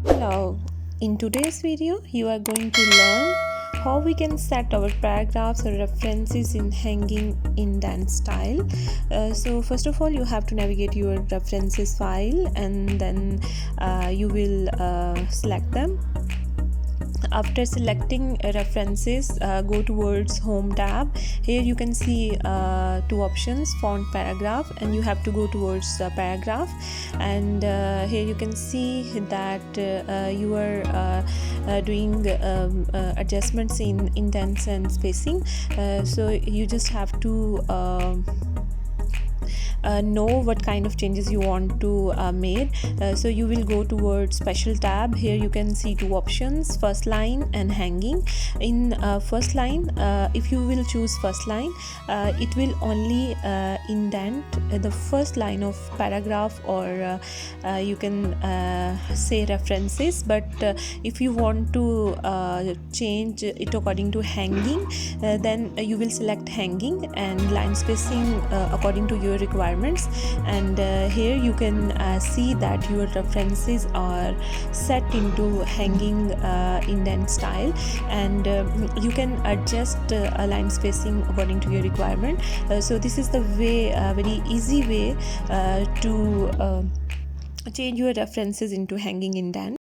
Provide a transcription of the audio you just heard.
Hello, in today's video you are going to learn how we can set our paragraphs or references in hanging indent style. So first of all you have to navigate your references file and then you will select them. After selecting references, go towards home tab. Here you can see two options, font, paragraph, and you have to go towards paragraph. And here you can see that you are doing adjustments in indents and spacing, so you just have to know what kind of changes you want to make. So you will go towards special tab. Here you can see two options, first line and hanging. In first line, if you will choose first line, it will only indent the first line of paragraph, or you can say references. But if you want to change it according to hanging, then you will select hanging and line spacing according to your requirements. And here you can see that your references are set into hanging indent style, and you can adjust line spacing according to your requirement. So this is the way, very easy way to change your references into hanging indent.